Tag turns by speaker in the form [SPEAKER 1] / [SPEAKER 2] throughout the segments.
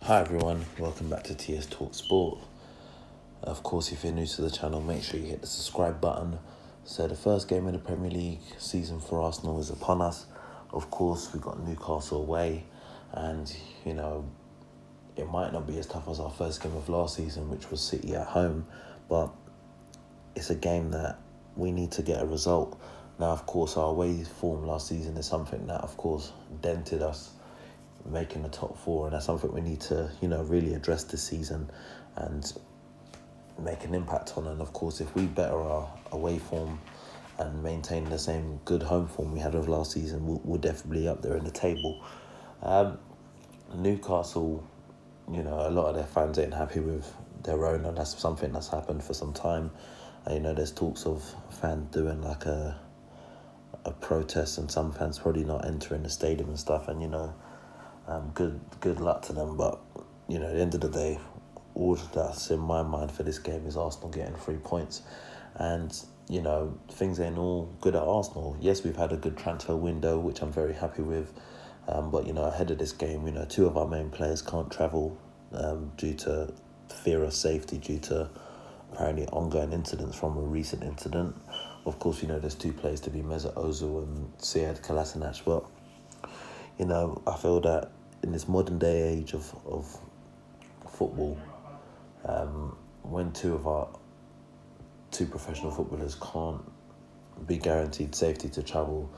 [SPEAKER 1] Hi everyone, welcome back to TS Talk Sport. Of course, if you're new to the channel, make sure you hit the subscribe button. So the first game of the Premier League season for Arsenal is upon us. Of course, we got Newcastle away, and it might not be as tough as our first game of last season, which was City at home, but it's a game that we need to get a result. Now, of course, our away form last season is something that, of course, dented us making the top four, and that's something we need to, really address this season and make an impact on. And of course, if we better our away form and maintain the same good home form we had of last season, we'll definitely up there in the table. Newcastle, a lot of their fans ain't happy with their owner. That's something that's happened for some time. There's talks of fans doing like a protest, and some fans probably not entering the stadium and stuff, and good luck to them. But at the end of the day, all that's in my mind for this game is Arsenal getting 3 points. And things ain't all good at Arsenal. Yes, we've had a good transfer window, which I'm very happy with, but ahead of this game, two of our main players can't travel due to fear of safety, due to apparently ongoing incidents from a recent incident. Of course, there's two players to be Mesut Ozil and Sead Kolasinac, but I feel that in this modern day age of football, when two professional footballers can't be guaranteed safety to travel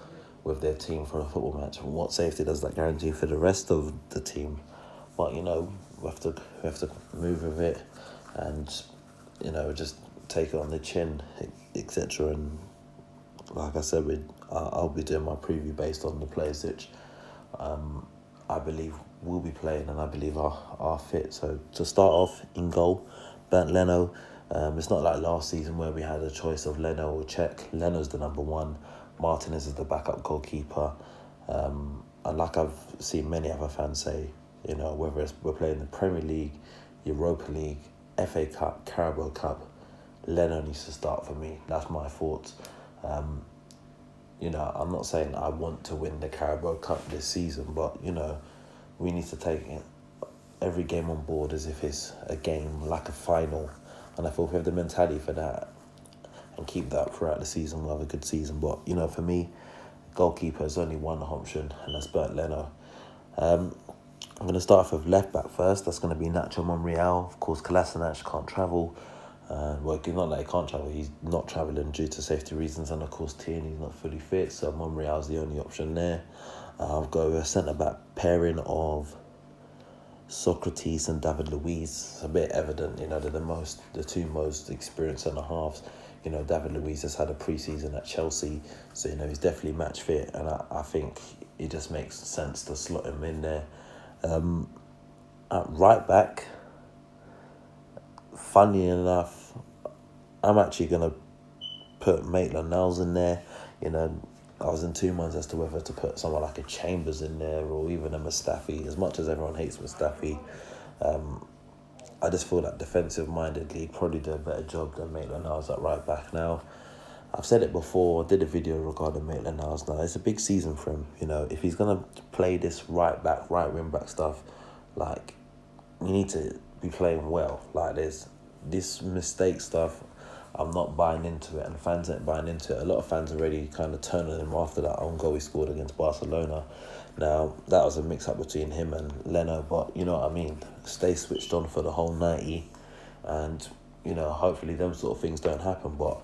[SPEAKER 1] with their team for a football match, what safety does that guarantee for the rest of the team? But we have to move with it, and just take it on the chin, etc. And like I said, I'll be doing my preview based on the players which I believe will be playing and I believe are fit. So to start off, in goal, Leno. It's not like last season where we had a choice of Leno or Czech. Leno's the number one. Martinez is the backup goalkeeper. And like I've seen many other fans say, whether we're playing the Premier League, Europa League, FA Cup, Carabao Cup, Leno needs to start for me. That's my thoughts. I'm not saying I want to win the Carabao Cup this season, but, we need to take every game on board as if it's a game, like a final. And I feel if we have the mentality for that and keep that throughout the season, we'll have a good season. But, for me, goalkeeper is only one option, and that's Leno. I'm going to start off with left back first. That's going to be Monreal. Of course, Kolasinac can't travel. Well, not that he can't travel, he's not travelling due to safety reasons, and of course Tierney's not fully fit, so Monreal's the only option there. I'll go with a centre-back pairing of Sokratis and David Luiz. It's a bit evident, they're the two most experienced centre-halves. David Luiz has had a pre-season at Chelsea, so he's definitely match fit, and I think it just makes sense to slot him in there. At right back, funny enough, I'm actually going to put Maitland Niles in there. I was in two minds as to whether to put someone like a Chambers in there or even a Mustafi. As much as everyone hates Mustafi, I just feel that defensive-mindedly he'd probably do a better job than Maitland Niles at right back. Now, I've said it before, I did a video regarding Maitland Niles. Now, it's a big season for him. If he's going to play this right back, right wing back stuff, like, you need to be playing well. Like, this mistake stuff, I'm not buying into it, and fans ain't buying into it. A lot of fans already kind of turning him after that own goal he scored against Barcelona. Now, that was a mix-up between him and Leno, but you know what I mean. Stay switched on for the whole 90, and, hopefully them sort of things don't happen, but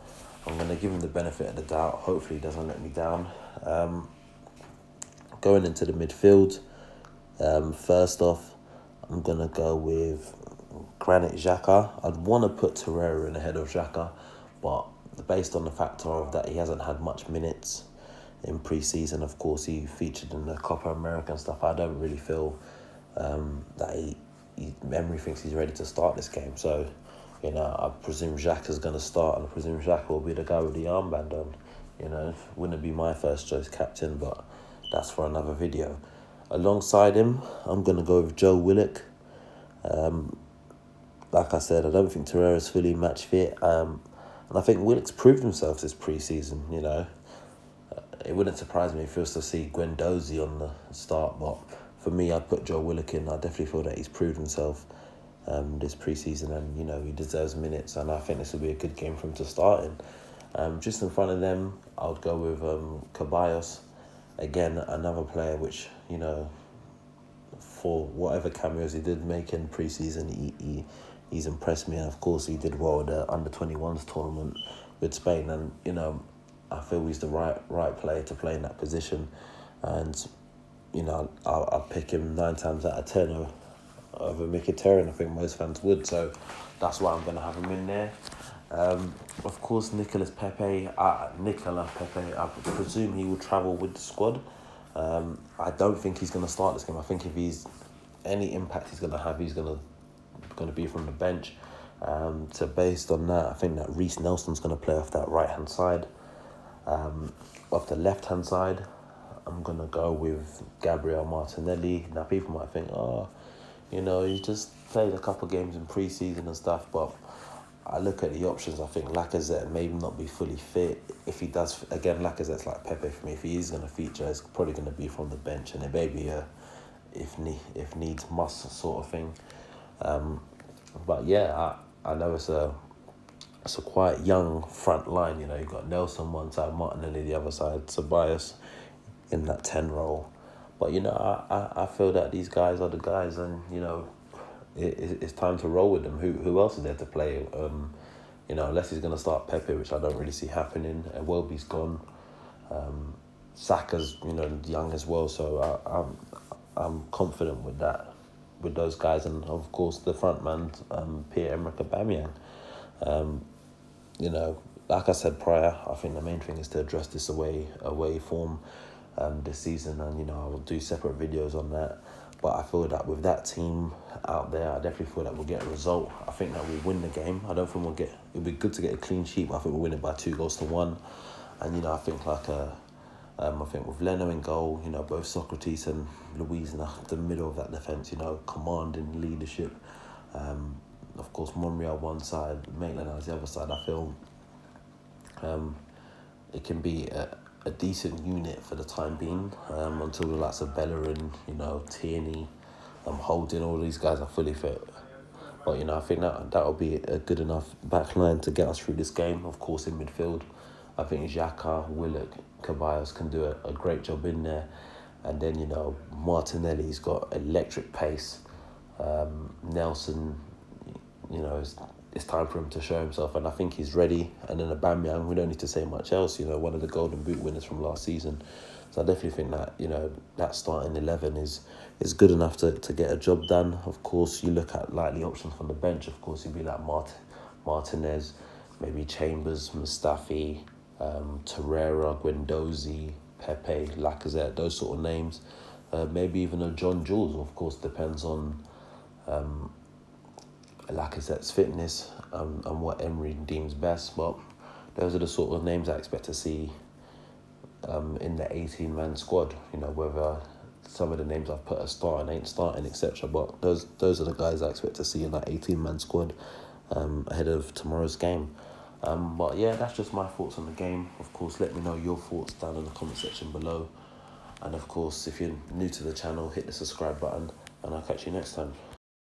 [SPEAKER 1] I'm going to give him the benefit of the doubt. Hopefully he doesn't let me down. Going into the midfield, first off, I'm going to go with Granit Xhaka. I'd want to put Torreira in ahead of Xhaka, but based on the factor of that he hasn't had much minutes in pre-season, of course he featured in the Copa America and stuff, I don't really feel that Emery thinks he's ready to start this game. So, I presume Xhaka's going to start, and I presume Xhaka will be the guy with the armband on. Wouldn't be my first choice captain, but that's for another video. Alongside him, I'm going to go with Joe Willock. Like I said, I don't think Torreira's fully match fit. And I think Willock's proved himself this pre-season, It wouldn't surprise me if we was to see Guendouzi on the start, but for me, I'd put Joe Willock in. I definitely feel that he's proved himself this pre-season, and he deserves minutes, and I think this will be a good game for him to start in. Just in front of them, I would go with Ceballos. Again, another player which, for whatever cameos he did make in pre-season, he's impressed me, and of course he did well at the under-21s tournament with Spain, and I feel he's the right player to play in that position, and I'll pick him 9 times out of 10 over Mkhitaryan. I think most fans would, so that's why I'm going to have him in there. Of course, Pepe, I presume he will travel with the squad. I don't think he's going to start this game. I think if he's any impact he's going to have, he's going to be from the bench. So based on that, I think that Reece Nelson's going to play off that right-hand side. Off the left-hand side, I'm going to go with Gabriel Martinelli. Now, people might think, he just played a couple of games in pre-season and stuff, but I look at the options. I think Lacazette may not be fully fit. If he does, again, Lacazette's like Pepe for me. If he is going to feature, it's probably going to be from the bench, and it may be a if needs must sort of thing. But yeah, I know it's a quite young front line. You've got Nelson one side, Martinelli the other side, Ceballos in that 10 role. But I feel that these guys are the guys, and it's time to roll with them. Who else is there to play? Unless he's going to start Pepe, which I don't really see happening. Welby's gone. Saka's young as well, so I'm confident with that, with those guys, and of course the front man, Pierre-Emerick Aubameyang. Like I said prior, I think the main thing is to address this away form this season, and I will do separate videos on that. But I feel that with that team out there, I definitely feel that we'll get a result. I think that we'll win the game. I don't think it'll be good to get a clean sheet, but I think we'll win it by 2-1. And I think I think with Leno in goal, both Sokratis and Luiz in the middle of that defence, commanding leadership. Of course, Monreal one side, Maitland on the other side. I feel it can be a decent unit for the time being, until the likes of Bellerin, Tierney, Holding, all these guys are fully fit. But I think that'll be a good enough back line to get us through this game. Of course, in midfield, I think Xhaka, Willock, Ceballos can do a great job in there. And then, Martinelli's got electric pace. Nelson, it's time for him to show himself, and I think he's ready. And then Aubameyang, we don't need to say much else. One of the Golden Boot winners from last season. So I definitely think that that starting 11 is good enough to get a job done. Of course, you look at likely options from the bench. Of course, you'd be like Martinez, maybe Chambers, Mustafi, Torreira, Guendouzi, Pepe, Lacazette, those sort of names. Maybe even a John Jules. Of course, depends on Lacazette's fitness and what Emery deems best, but those are the sort of names I expect to see in the 18-man squad. Whether some of the names I've put as starting ain't starting, etc. But those are the guys I expect to see in that 18-man squad ahead of tomorrow's game. But yeah, that's just my thoughts on the game. Of course, let me know your thoughts down in the comment section below. And of course, if you're new to the channel, hit the subscribe button, and I'll catch you next time.